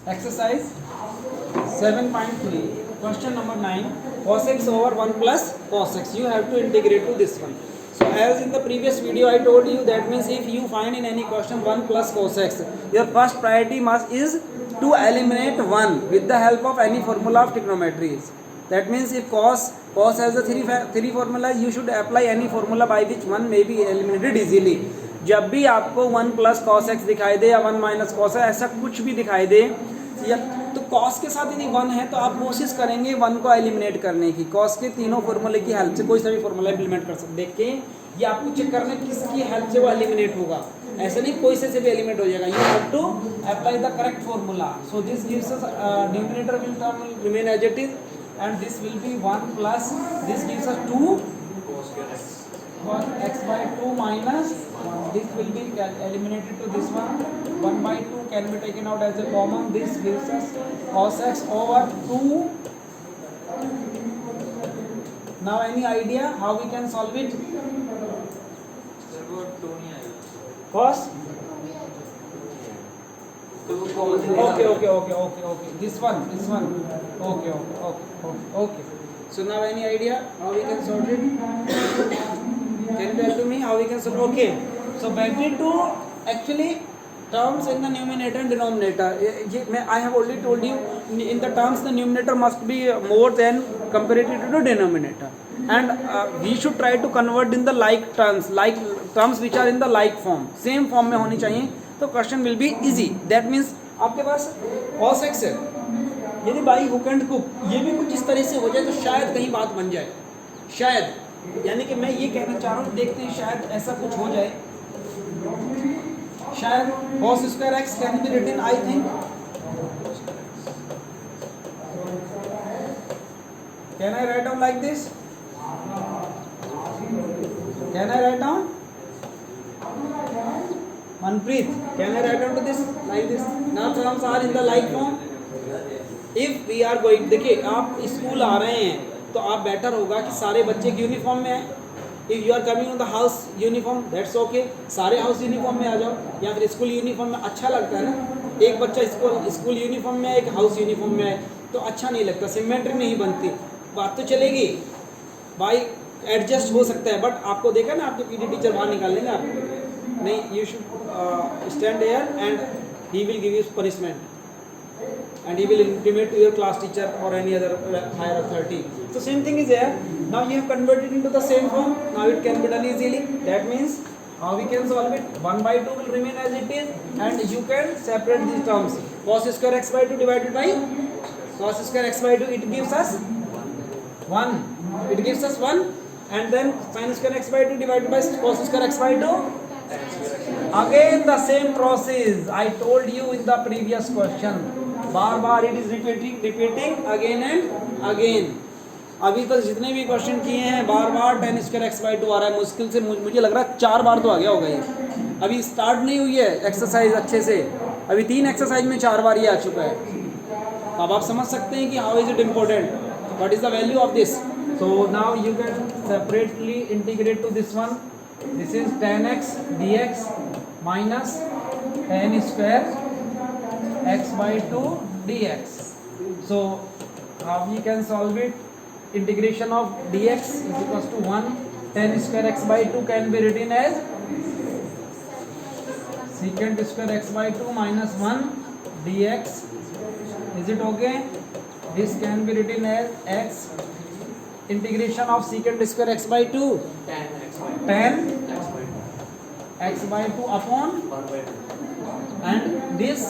Exercise 7.3, question number 9, cos x over 1 plus cos x. You have to integrate to this one. So as in the previous video I told you, that means if you find in any question 1 plus cos x, your first priority is to eliminate 1 with the help of any formula of trigonometry. That means if cos has a three formula, you should apply any formula by which 1 may be eliminated easily. जब भी आपको 1 plus cos x दिखाई दे या 1 minus cos ऐसा कुछ भी दिखाई दे, या तो कॉस के साथ यदि 1 है तो आप कोशिश करेंगे 1 को एलिमिनेट करने की। कॉस के तीनों फार्मूले की हेल्प से कोई सा भी फार्मूला इम्प्लीमेंट कर सकते, देख के ये आपको चेक करना किसकी हेल्प से वो एलिमिनेट होगा। ऐसे नहीं कोई से भी एलिमिनेट हो जाएगा। You have to apply the correct formula. So this gives us numerator will remain as it is and this will be 1 plus this gives us 2 x by 2 minus 1. This will be eliminated to this one. 1 by 2 can be taken out as a common. This gives us cos x over 2. Now any idea how we can solve it? Cos? Okay. This one. Okay. So now any idea how we can solve it? Can you tell to me how we can solve? Okay. So back to actually terms in the numerator and denominator. I have already told you in the terms the numerator must be more than comparative to the denominator, and we should try to convert in the like terms which are in the like form, same form में होनी चाहिए, तो question will be easy. That means आपके पास cos x है, यदि by hook and cook ये भी कुछ इस तरह से हो जाए तो शायद कहीं बात बन जाए, शायद, यानी कि मैं ये कहना चाह रहा हूँ, देखते हैं शायद ऐसा कुछ हो जाए। शायद cos square x can be written, I think, can I write down like this? Can I write down? Manpreet, can I write down to this like this? Now terms are in the like form. If we are going, देखिए आप school आ रहे हैं तो आप better होगा कि सारे बच्चे यूनिफॉर्म में आए। If you are coming on the house uniform, that's okay. सारे हाउस यूनिफॉर्म में आ जाओ, या फिर स्कूल यूनिफॉर्म में अच्छा लगता है ना। एक बच्चा स्कूल यूनिफॉर्म में आए, एक हाउस यूनिफॉर्म में आए तो अच्छा नहीं लगता, सिमेट्री नहीं बनती। बात तो चलेगी भाई, एडजस्ट हो सकता है, बट आपको देखा ना आपके पीटी टीचर बाहर निकाल लेंगे आपको, नहीं, you should stand here and he will give you punishment and he will intimate to your class teacher or any other higher authority. So same thing is here. Now you have converted into the same form. Now it can be done easily. That means how we can solve it? 1 by 2 will remain as it is, and you can separate these terms. Cos square x by 2 divided by cos square x by 2, it gives us 1. It gives us 1, and then sin square x by 2 divided by cos square x by 2. Again the same process I told you in the previous question. Bar it is repeating again and again. अभी तक जितने भी question किए हैं बार tan square x by 2 आ रहा है, मुश्किल से मुझे लग रहा है 4 बार तो आ गया होगा ये। अभी स्टार्ट नहीं हुई है एक्सरसाइज अच्छे से, अभी 3 एक्सरसाइज में 4 बार ये आ चुका है। अब आप समझ सकते हैं कि how is it important, what is the value of this. So now you can separately integrate to this one. This is tan x dx minus tan square x by 2 dx. So how we can solve it? Integration of dx is equals to 1. Tan square x by 2 can be written as secant square x by 2 minus 1 dx. Is it okay? This can be written as x integration of secant square x by 2 tan x by 2 upon 1 by 2, and this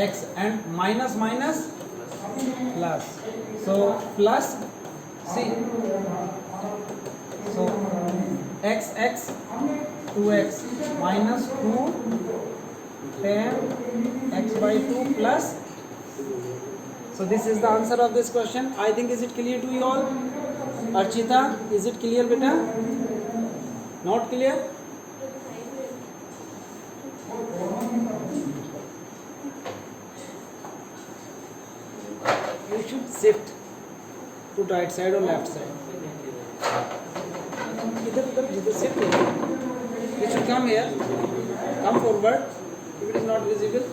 x and minus plus, so plus c, so x 2x minus 2 tan x by 2 plus. So this is the answer of this question. I think, is it clear to you all? Archita, is it clear beta? Not clear? You should shift to right side or left side. Either shift. You should come here. Come forward. If it is not visible.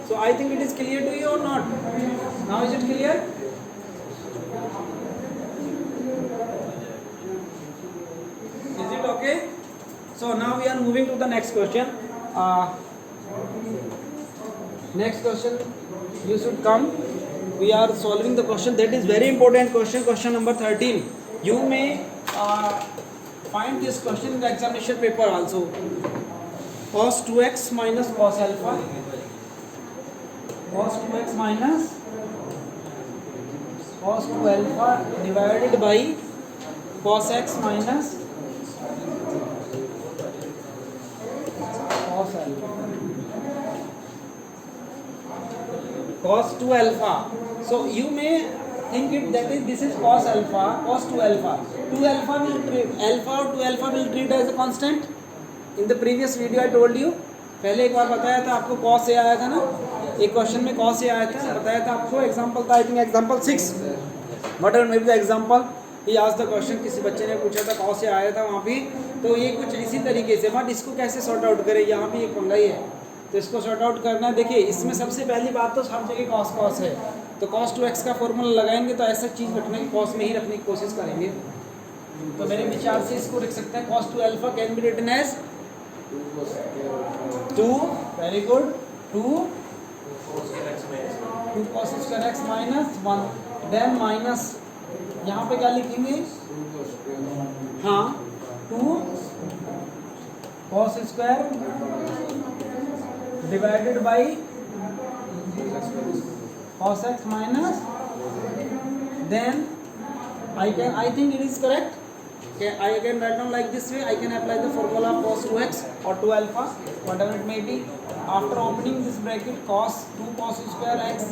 So I think it is clear to you or not? Now is it clear? Is it okay? So now we are moving to the next question. Next question you should come. We are solving the question that is very important question. Question number 13. You may find this question in the examination paper also. Cos 2x minus cos alpha. Cos 2x minus cos 2 alpha divided by cos x minus cos alpha. Cos 2 alpha. So you may think it that is this is cos alpha, cos 2 alpha. 2 alpha will treat alpha or 2 alpha will treat as a constant. In the previous video I told you. पहले एक बार बताया था आपको cos a आया था ना, एक question में cos a आया था, बताया था आपको. एग्जांपल था I think example 6. What are may be the example. ये आज द क्वेश्चन किसी बच्चे ने पूछा था cos a आया था वहाँ भी. तो ये कुछ इसी तरीके से, बट इसको कैसे सॉर्ट आउट करें, यहाँ भी एक पंगा ही है. तो इसको सॉर्ट आउट करना है. देखिए इसमें सबसे पहली बात तो सब जगह cos cos है, तो cos 2x का फॉर्मूला लगाएंगे तो ऐसा चीज़ रखने की cos में ही रखने की कोशिश करेंगे. तो मेरे विचार से इसको लिख सकते हैं cos 2 alpha can be written as 2, very good, 2 cos square x minus 1. Then minus यहाँ पे क्या लिखेंगे, हाँ 2 cos स्क्वायर divided by cos x minus, then I think it is correct. Okay, I can write down like this way. I can apply the formula of cos 2x or 2 alpha, whatever it may be. After opening this bracket, cos 2 cos square x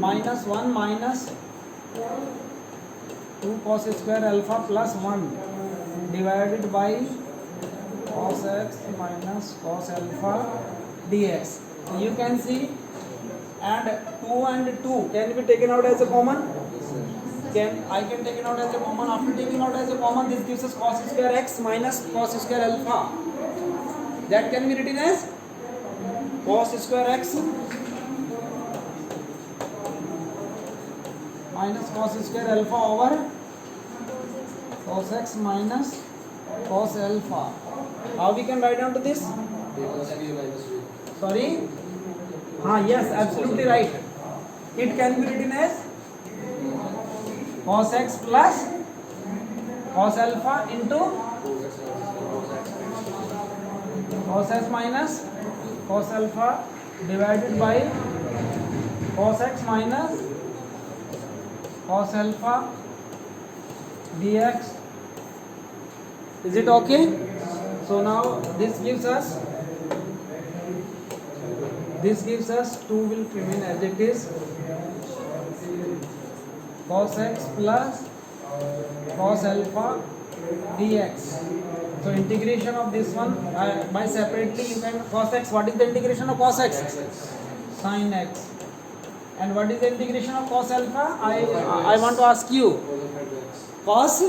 minus 1 minus 2 cos square alpha plus 1 divided by cos x minus cos alpha dx. You can see, and 2 and 2 can be taken out as a common. I can take it out as a common. After taking out as a common, this gives us cos square x minus cos square alpha. That can be written as cos square x minus cos square alpha over cos x minus cos alpha. How we can write down to this? Sorry? Yes, absolutely right. It can be written as cos x plus cos alpha into cos x minus cos alpha divided by cos x minus cos alpha dx. Is it okay? So now this gives us 2 will remain as it is, cos x plus cos alpha dx. So integration of this one by separately you can cos x. What is the integration of cos x? Sin x. And what is the integration of cos alpha? I want to ask you. Cos.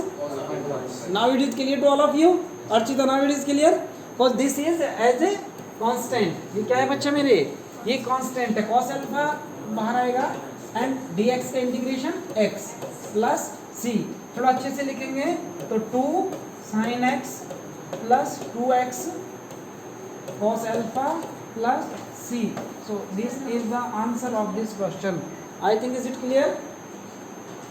Now it is clear to all of you. Archita, now it is clear. Because this is as a constant. ये क्या है बच्चा मेरे? ये constant है. cos alpha बाहर आएगा and dx का इंटीग्रेशन x प्लस c. थोड़ा अच्छे से लिखेंगे तो 2 sin x plus 2x cos alpha plus c. So this is the answer of this question. I think is it clear?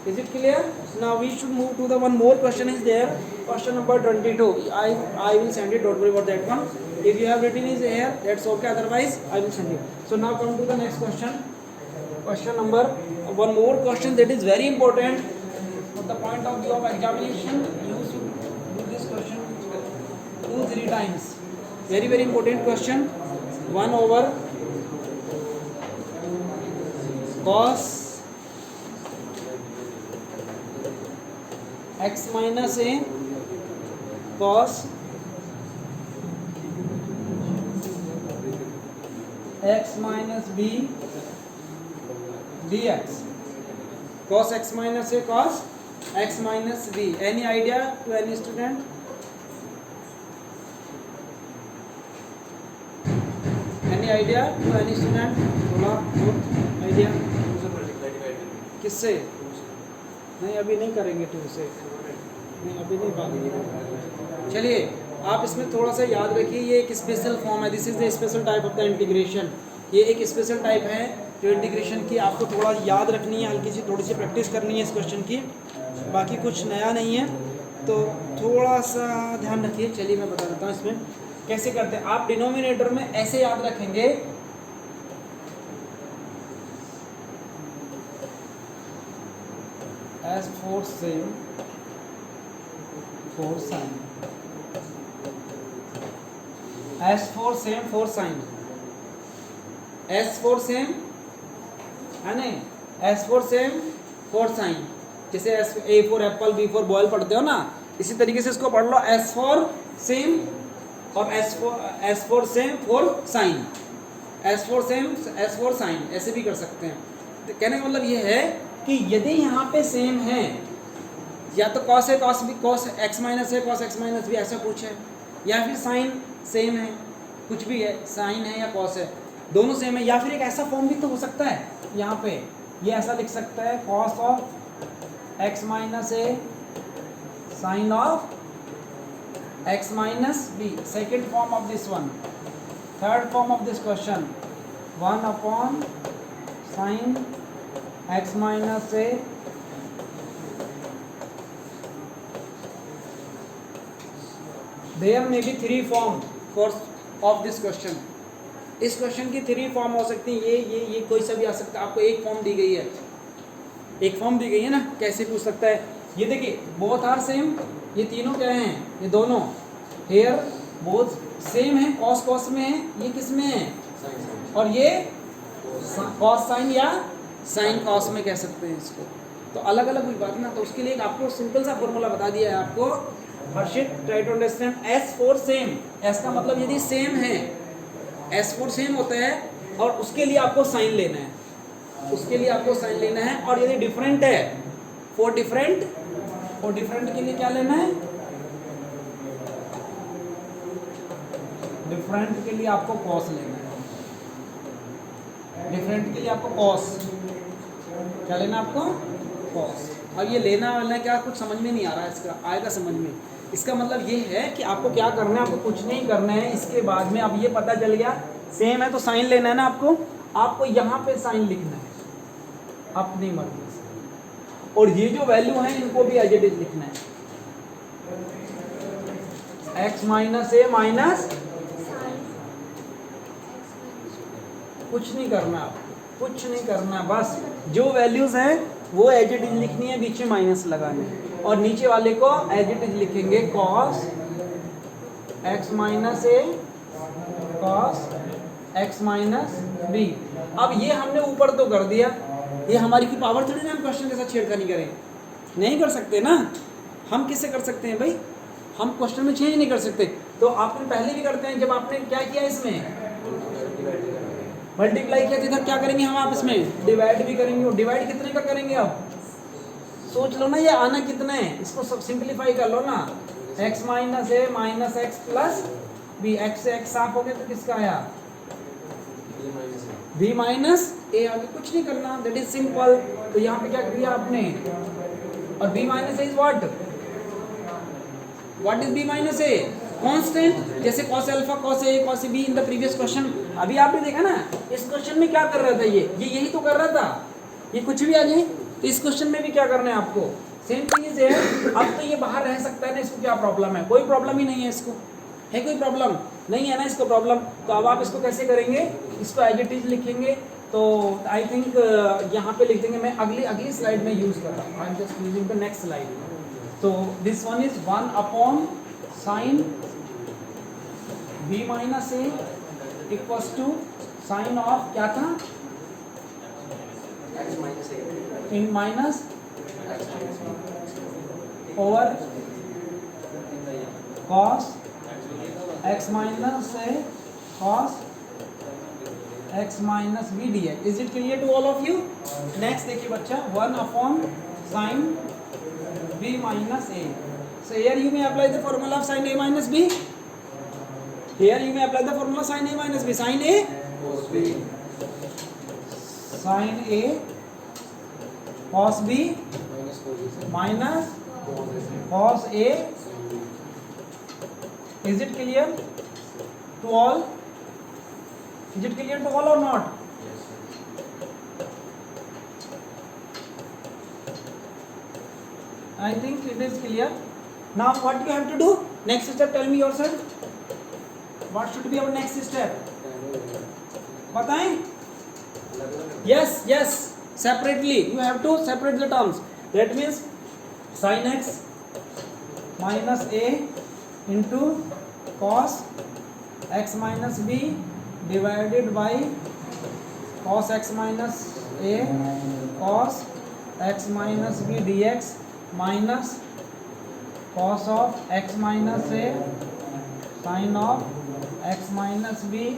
Is it clear? Now we should move to the one more question is there. Question number 22. I will send it. Don't worry about that one. If you have written is here, that's okay. Otherwise, I will send you. So now come to the next question. Question number one more question that is very important. From the point of view of examination, you should do this question 2-3 times. Very very important question. 1 over cos x minus a cos x minus b dx. Cos x minus a cos x minus b. Any idea to any student? Any idea to any student? थोड़ा बहुत idea किससे? नहीं अभी नहीं करेंगे to से, नहीं अभी नहीं बात। चलिए आप इसमें थोड़ा सा याद रखिए, ये एक स्पेशल फॉर्म है, this is the special type of the integration. ये एक स्पेशल टाइप है जो इंटीग्रेशन की आपको थोड़ा याद रखनी है, हल्की सी थोड़ी सी प्रैक्टिस करनी है इस क्वेश्चन की, बाकी कुछ नया नहीं है, तो थोड़ा सा ध्यान रखिए। चलिए मैं बता देता हूँ इसमें कैसे करते हैं। आप डिनोमिनेटर में ऐसे याद रखेंगे, as for same for sign, as for same for sign, as for same है नहीं, as for same for sign, जैसे A for apple B for ball पढ़ते हो ना, इसी तरीके से इसको पढ़ लो, as for same और as for same for sign, as for same as for sign ऐसे भी कर सकते हैं। तो कहने का मतलब ये है कि यदि यहाँ पे सेम है, या तो कॉस है कॉस भी, कॉस एक्स माइनस है कॉस एक्स माइनस भी, ऐसा कुछ है, या फिर साइन सेम है, कुछ भी है, साइन है या कॉस है, दोनों सेम है, या फिर एक ऐसा फॉर्म भी तो हो सकता है, यहाँ पे ये ऐसा लिख सकता है cos of x minus A sine of x minus B, second form of this one, third form of this question 1 upon sine x minus A there may be 3 form for of this question. इस question की 3 form हो सकती है, ये कोई सा भी आ सकता है। आपको एक फॉर्म दी गई है, एक फॉर्म दी गई है ना, कैसे पूछ सकता है, ये देखिए बोथ आर सेम, ये तीनों क्या हैं, ये दोनों हेयर बोथ सेम है, कॉस कॉस में है, ये किस में है, और ये कॉस साइन या साइन कॉस में कह सकते हैं इसको। तो अलग अलग हुई बात ना, तो उसके लिए एक आपको सिंपल सा फॉर्मूला बता दिया है आपको, Harshit try to understand. S for same, S का मतलब यदि सेम है, एस फॉर सेम होता है, और उसके लिए आपको साइन लेना है, उसके लिए आपको साइन लेना है। और यदि डिफरेंट है, फॉर डिफरेंट, फॉर डिफरेंट के लिए क्या लेना है, डिफरेंट के लिए आपको कॉस लेना है, डिफरेंट के लिए आपको कॉस क्या लेना, आपको कॉस। अब ये लेना वाला क्या, कुछ समझ में नहीं आ रहा है, इसका आएगा समझ में। इसका मतलब ये है कि आपको क्या करना है, आपको कुछ नहीं करना है। इसके बाद में अब ये पता चल गया सेम है तो साइन लेना है ना आपको यहाँ पे साइन लिखना है अपनी मर्जी से, और ये जो वैल्यू है इनको भी एज इट इज लिखना है, एक्स माइनस ए माइनस, कुछ नहीं करना, आपको कुछ नहीं करना, बस जो वैल्यूज हैं वो एज इट इज लिखनी है, बीच में माइनस लगाना है, और नीचे वाले को एज इट इज लिखेंगे cos x minus a cos x minus B. अब ये हमने ऊपर तो कर दिया, ये हमारी की पावर थोड़ी ना हम क्वेश्चन के साथ छेड़खानी करें, नहीं कर सकते ना। हम किससे कर सकते हैं भाई, हम क्वेश्चन में चेंज नहीं कर सकते। तो आपने पहले भी करते हैं, जब आपने क्या किया इसमें मल्टीप्लाई किया, इधर क्या करेंगे हम, आप इसमें डिवाइड भी करेंगे, और डिवाइड कितने का करेंगे आप सोच लो ना, ये आना कितना है, इसको सब सिंप्लीफाई कर लो ना, x minus a minus x plus b, x से एक्स साफ हो गया तो किसका आया, b माइनस ए, आगे कुछ नहीं करना, दैट इज सिंपल। तो यहाँ पे क्या किया आपने, और b minus A is what, what is b minus A, constant, जैसे cos alpha cos a cos b in the previous question. अभी आपने देखा ना इस क्वेश्चन में क्या कर रहा था, ये यही तो कर रहा था, ये कुछ भी आ जाए। तो इस क्वेश्चन में भी क्या करना है आपको, सेम थिंग इज है। अब तो ये बाहर रह सकता है ना, इसको क्या प्रॉब्लम है, कोई प्रॉब्लम ही नहीं है, इसको है कोई प्रॉब्लम नहीं है ना इसको प्रॉब्लम। तो अब आप इसको कैसे करेंगे, इसको एज इट इज लिखेंगे। तो आई थिंक यहाँ पे लिख देंगे, मैं अगली स्लाइड में यूज कर रहा हूँ, I am just using the next slide. तो this one is 1 upon sine b minus a equals to sine of क्या था, in minus over cos x minus a cos x minus b d x. Is it clear to all of you? Next देखिए बच्चा, 1 upon sine b minus a. So here you may apply the formula of sin a minus b. Here you may apply the formula sin a minus b. Sin a sin A cos B minus cos A. Is it clear to all? Is it clear to all or not? I think it is clear. Now what you have to do? Next step, tell me yourself. What should be our next step? बताएं? Yes, yes. Separately, you have to separate the terms. That means sin x minus a into cos x minus b divided by cos x minus a cos x minus b dx minus cos of x minus a sin of x minus b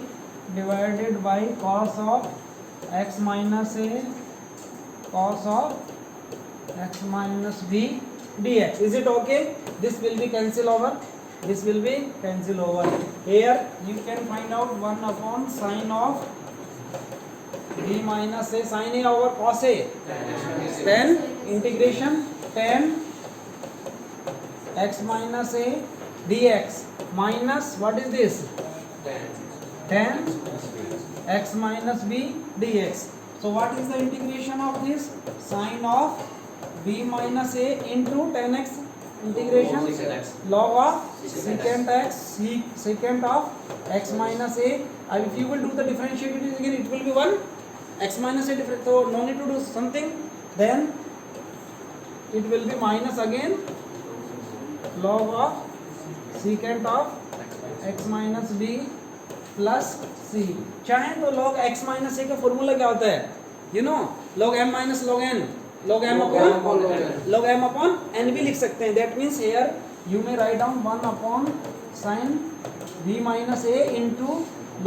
divided by cos of x minus a cos of x minus b dx. Is it okay? This will be cancel over. This will be cancel over. Here you can find out 1 upon sin of b minus a sin a over cos a. Then integration tan x minus a dx minus what is this? Tan x minus b dx. So what is the integration of this? Sin of b minus a into tan x integration log of secant x secant of x minus a. And if you will do the differentiation again, it will be 1 x minus a different. So no need to do something. Then it will be minus again log of secant of x minus b plus c. चाहे तो log x minus ए का formula क्या होता है? You know log m minus log n, log m upon n भी लिख सकते हैं. That means here you may write down 1 upon sine b minus A into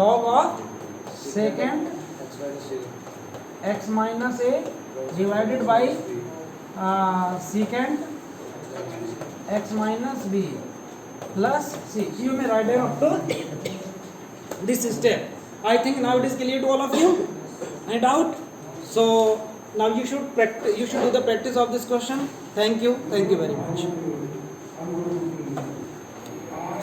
log of second x minus A divided by second x minus b plus c. You may write down up to this step. I think now it is clear to all of you. Any doubt? So now you should practice. You should do the practice of this question. Thank you. Thank you very much.